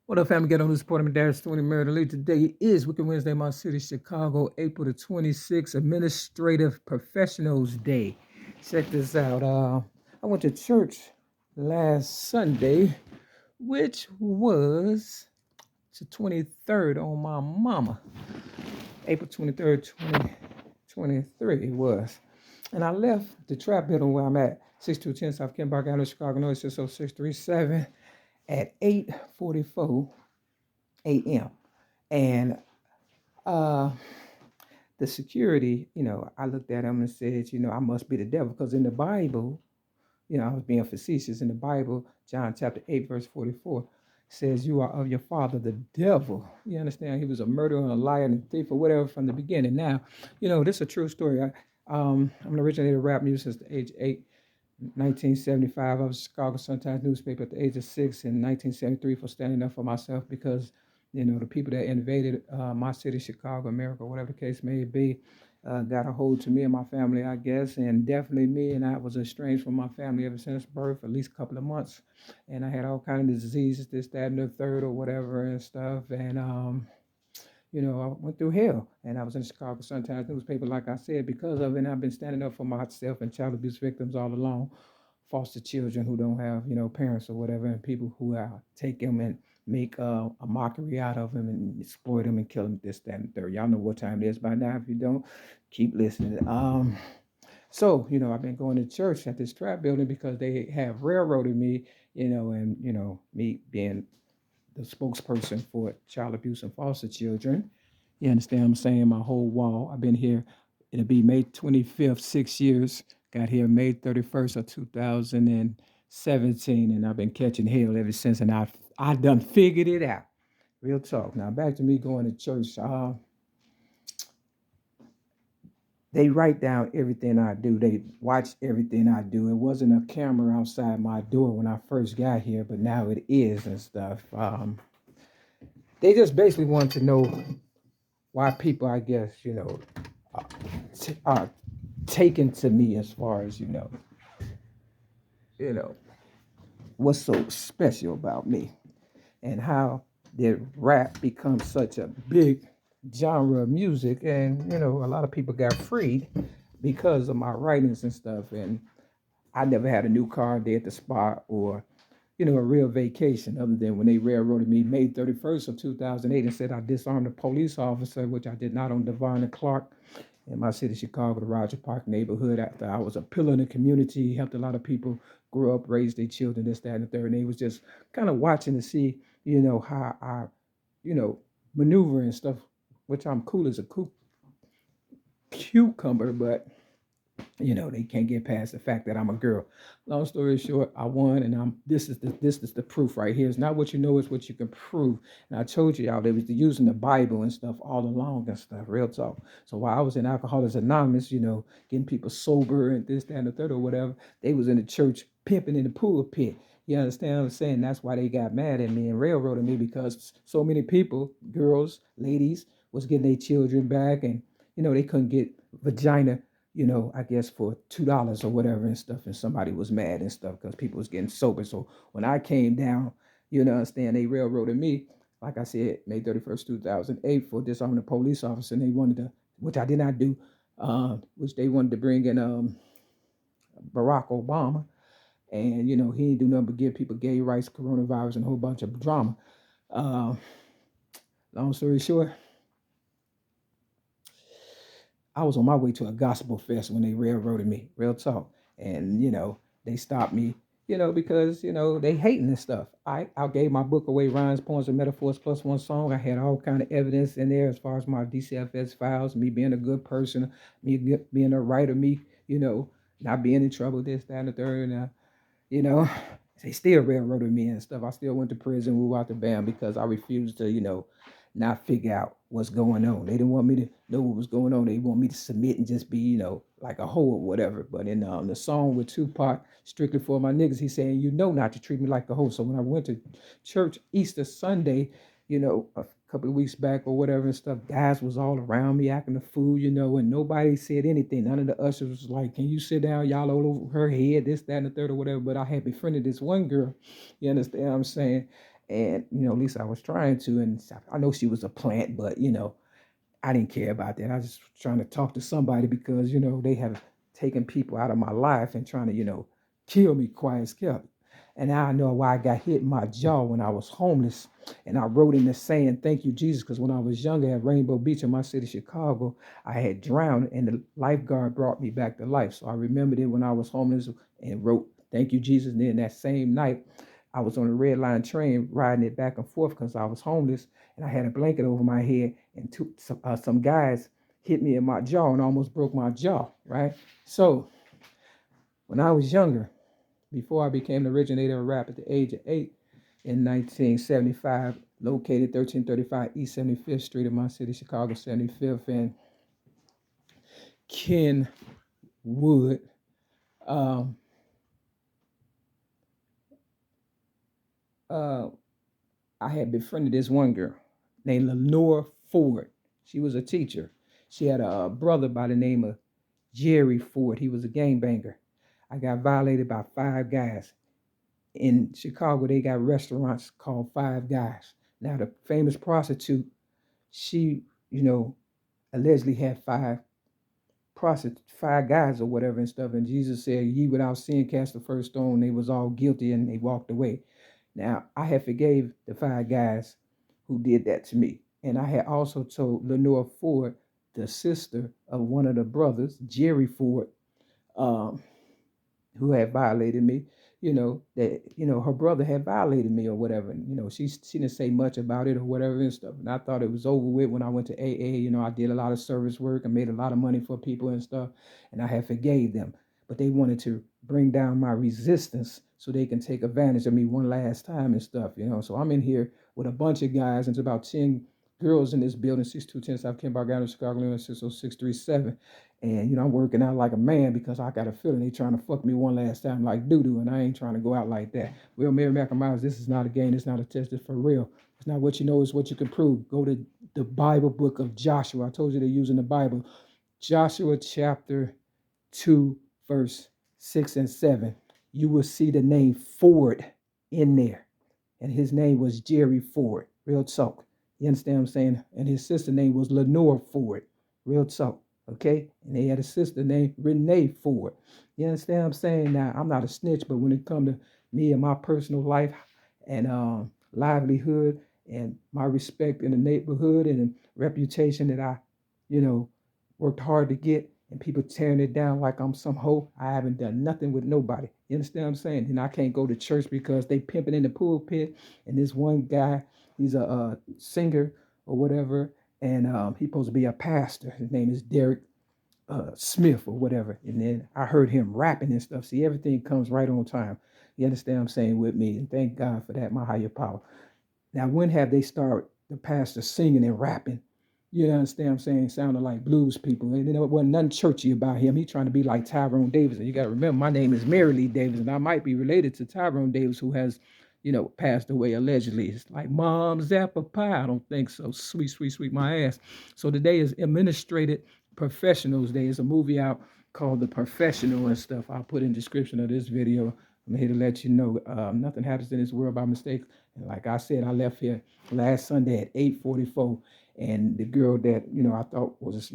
What up, family? Get on this part of Dash 20 Maryland. Today is Wicked Wednesday, my city, Chicago, April the 26th, Administrative Professionals Day. Check this out. I went to church last Sunday, which was the 23rd on my mama. April 23rd, 2023 it was. And I left the trap building where I'm at, 6210 South Kembar Avenue, Chicago, Noise 60637 at 8:44 a.m. And uh, the security, I looked at him and said, I must be the devil. Because in the Bible, I was being facetious. In the Bible, John chapter 8, verse 44 says, you are of your father, the devil. You understand? He was a murderer and a liar and a thief or whatever from the beginning. Now, this is a true story. I'm an originator of rap music since the age of 8. 1975, I was Chicago Sun-Times newspaper at the age of 6 in 1973 for standing up for myself because, the people that invaded my city, Chicago, America, whatever the case may be, got a hold to me and my family, I guess, and definitely me, and I was estranged from my family ever since birth, at least a couple of months, and I had all kinds of diseases, this, that, and the third, or whatever and stuff, and I went through hell, and I was in the Chicago Sun-Times newspaper, like I said, because of it. And I've been standing up for myself and child abuse victims all along, foster children who don't have, parents or whatever, and people who take them and make a mockery out of them and exploit them and kill them, this, that, and the third. Y'all know what time it is by now. If you don't, keep listening. So, I've been going to church at this trap building because they have railroaded me, and, me being the spokesperson for child abuse and foster children. You understand what I'm saying? My whole wall. I've been here. It'll be May 25th, 6 years. Got here May 31st of 2017, and I've been catching hell ever since. And I done figured it out. Real talk. Now back to me going to church. They write down everything I do. They watch everything I do. It wasn't a camera outside my door when I first got here, but now it is and stuff. They just basically want to know why people, I guess, are taken to me as far as, you know, what's so special about me and how did rap become such a big genre of music. And, a lot of people got freed because of my writings and stuff. And I never had a new car day at the spot or a real vacation other than when they railroaded me May 31st of 2008 and said I disarmed a police officer, which I did not, on Devon and Clark in my city, Chicago, the Roger Park neighborhood. After I was a pillar in the community, helped a lot of people grow up, raise their children, this, that, and the third. And they was just kind of watching to see, how I, maneuver and stuff, which I'm cool as a cucumber, but they can't get past the fact that I'm a girl. Long story short, I won, and this is the proof right here. It's not what you know, it's what you can prove. And I told you, y'all, they was using the Bible and stuff all along and stuff, real talk. So while I was in Alcoholics Anonymous, getting people sober and this, that, and the third or whatever, they was in the church pimping in the pulpit. You understand what I'm saying? That's why they got mad at me and railroaded me, because so many people, girls, ladies, was getting their children back, and they couldn't get vagina, I guess for $2 or whatever and stuff, and somebody was mad and stuff because people was getting sober. So when I came down, understand, they railroaded me, like I said, May 31st, 2008, for disarming a police officer, and they wanted to, which I did not do, which they wanted to bring in Barack Obama, and he didn't do nothing but give people gay rights, coronavirus, and a whole bunch of drama. Uh, Long story short, I was on my way to a gospel fest when they railroaded me, real talk. And, they stopped me, because, they hating this stuff. I gave my book away, Rhymes, Poems, and Metaphors plus one song. I had all kind of evidence in there as far as my DCFS files, me being a good person, me being a writer, me, not being in trouble, this, that, and the third. And, you know, they still railroaded me and stuff. I still went to prison, moved out the band because I refused to, not figure out what's going on. They didn't want me to know what was going on. They want me to submit and just be, like a hoe or whatever. But in the song with Tupac, Strictly for My Niggas, he's saying, not to treat me like a hoe. So when I went to church Easter Sunday, a couple of weeks back or whatever and stuff, guys was all around me acting the fool, and nobody said anything. None of the ushers was like, can you sit down? Y'all all over her head, this, that, and the third or whatever. But I had befriended this one girl, you understand what I'm saying? And, at least I was trying to. And I know she was a plant, but, I didn't care about that. I was just trying to talk to somebody because, they have taken people out of my life and trying to, kill me quiet as kept. And now I know why I got hit in my jaw when I was homeless. And I wrote in the saying, "Thank you, Jesus," because when I was younger at Rainbow Beach in my city, Chicago, I had drowned and the lifeguard brought me back to life. So I remembered it when I was homeless and wrote, "Thank you, Jesus." And then that same night, I was on a red line train riding it back and forth because I was homeless and I had a blanket over my head, and some guys hit me in my jaw and almost broke my jaw, right? So when I was younger, before I became the originator of rap at the age of 8 in 1975, located 1335 East 75th Street in my city, Chicago, 75th, and Kenwood. Um, I had befriended this one girl named Lenore Ford. She was a teacher. She had a brother by the name of Jerry Ford. He was a gangbanger. I got violated by 5 guys. In Chicago, they got restaurants called Five Guys. Now, the famous prostitute, she, allegedly had 5 guys or whatever and stuff. And Jesus said, "Ye without sin cast the first stone." They was all guilty and they walked away. Now, I had forgave the 5 guys who did that to me. And I had also told Lenore Ford, the sister of one of the brothers, Jerry Ford, um, who had violated me, that, her brother had violated me or whatever. And, she didn't say much about it or whatever and stuff. And I thought it was over with when I went to AA. I did a lot of service work and made a lot of money for people and stuff. And I had forgave them. But they wanted to bring down my resistance so they can take advantage of me one last time and stuff, So I'm in here with a bunch of guys, and it's about 10 girls in this building, 6210 South Kembar Avenue, Chicago, Illinois, 60637. And, I'm working out like a man because I got a feeling they trying to fuck me one last time like doo-doo, and I ain't trying to go out like that. Well, Mary McNamara, this is not a game. It's not a test. It's for real. It's not what you know. It's what you can prove. Go to the Bible book of Joshua. I told you they're using the Bible. Joshua chapter 2, verse 6 and 7. You will see the name Ford in there. And his name was Jerry Ford. Real talk. You understand what I'm saying? And his sister name was Lenore Ford. Real talk. Okay? And they had a sister named Renee Ford. You understand what I'm saying? Now, I'm not a snitch, but when it comes to me and my personal life and livelihood and my respect in the neighborhood and reputation that I, worked hard to get, and people tearing it down like I'm some hoe, I haven't done nothing with nobody. You understand what I'm saying? And I can't go to church because they pimping in the pulpit. And this one guy, he's a singer or whatever, and he's supposed to be a pastor. His name is Derek Smith or whatever. And then I heard him rapping and stuff. See, everything comes right on time. You understand what I'm saying with me? And thank God for that, my higher power. Now, when have they started the pastor singing and rapping? You understand what I'm saying? Sounding like blues people. And there wasn't nothing churchy about him. He trying to be like Tyrone Davis. And you got to remember, my name is MARYLEEDAVIS, and I might be related to Tyrone Davis, who has, passed away allegedly. It's like Mom's apple pie. I don't think so. Sweet, sweet, sweet, my ass. So today is Administrative Professionals Day. It's a movie out called The Professional and stuff. I'll put in the description of this video. I'm here to let you know nothing happens in this world by mistake. And like I said, I left here last Sunday at 8:44. And the girl that, I thought was,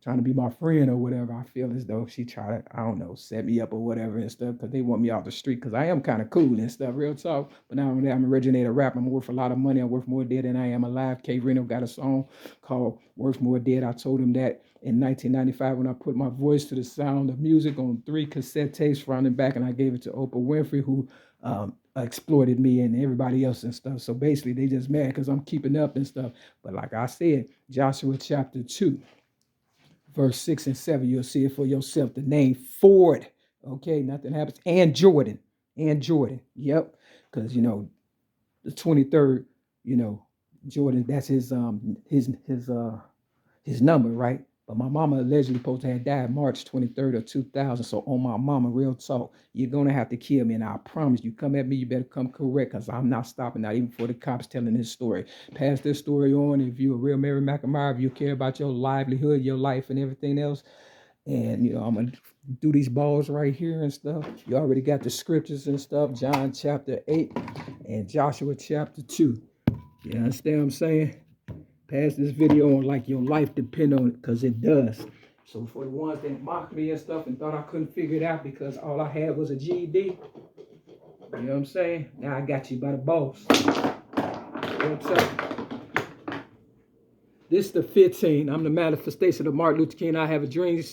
trying to be my friend or whatever, I feel as though she tried to, I don't know, set me up or whatever and stuff, because they want me off the street because I am kind of cool and stuff, real talk. But now I'm originator rap. I'm worth a lot of money. I'm worth more dead than I am alive. K Reno got a song called Worth More Dead. I told him that in 1995 when I put my voice to the sound of music on 3 cassette tapes front and back, and I gave it to Oprah Winfrey, who exploited me and everybody else and stuff. So basically they just mad because I'm keeping up and stuff. But like I said, Joshua chapter 2, verse 6 and 7, you'll see it for yourself. The name Ford, okay, nothing happens. And Jordan, yep, because the 23rd, Jordan, that's his number, right? But my mama allegedly supposed to have died March 23rd of 2000. So on my mama, real talk, you're going to have to kill me. And I promise you, come at me, you better come correct, because I'm not stopping, not even for the cops telling this story. Pass this story on. If you're a real Mary McNamara, if you care about your livelihood, your life, and everything else. And, I'm going to do these balls right here and stuff. You already got the scriptures and stuff. John chapter 8 and Joshua chapter 2. You understand what I'm saying? Pass this video on like your life depend on it, because it does. So for the ones that mocked me and stuff and thought I couldn't figure it out because all I had was a GED, you know what I'm saying? Now I got you by the balls. What's up? This is the 15. I'm the manifestation of Martin Luther King. I have a dream.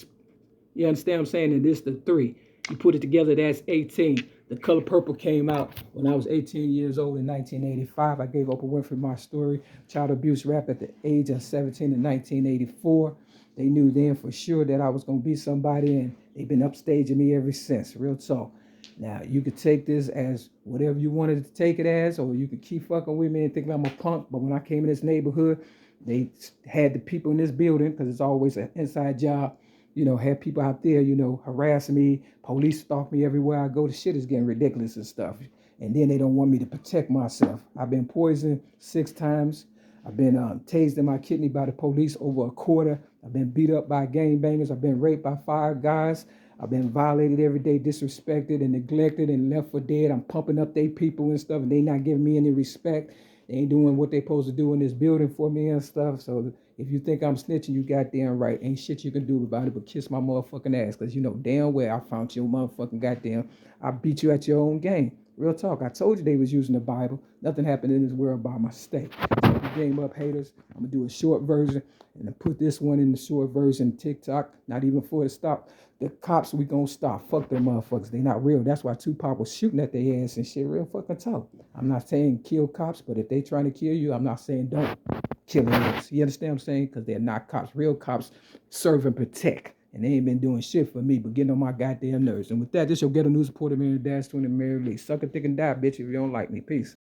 You understand what I'm saying? And this is the 3. You put it together, that's 18. The Color Purple came out when I was 18 years old in 1985. I gave Oprah Winfrey my story, child abuse rap, at the age of 17 in 1984. They knew then for sure that I was going to be somebody, and they've been upstaging me ever since. Real talk. Now, you could take this as whatever you wanted to take it as, or you could keep fucking with me and think I'm a punk. But when I came in this neighborhood, they had the people in this building, because it's always an inside job, you know, had people out there, you know, harassing me. Police stalk me everywhere I go. The shit is getting ridiculous and stuff. And then they don't want me to protect myself. I've been poisoned 6 times. I've been tased in my kidney by the police over a quarter. I've been beat up by gangbangers. I've been raped by 5 guys. I've been violated every day, disrespected and neglected and left for dead. I'm pumping up they people and stuff, and they not giving me any respect. They ain't doing what they supposed to do in this building for me and stuff. So if you think I'm snitching, you goddamn right. Ain't shit you can do about it but kiss my motherfucking ass, because you know damn well I found your motherfucking goddamn. I beat you at your own game. Real talk. I told you they was using the Bible. Nothing happened in this world by mistake. Take the game up, haters. I'm going to do a short version and then put this one in the short version. TikTok, not even for it to stop. The cops, we going to stop. Fuck them motherfuckers. They not real. That's why Tupac was shooting at their ass and shit. Real fucking talk. I'm not saying kill cops, but if they trying to kill you, I'm not saying don't kill them. You understand what I'm saying? Because they're not cops. Real cops serve and protect. And they ain't been doing shit for me, but getting on my goddamn nerves. And with that, this your ghetto news reporter, Mary Dash, 20 Mary Lee. Suck a dick and die, bitch, if you don't like me. Peace.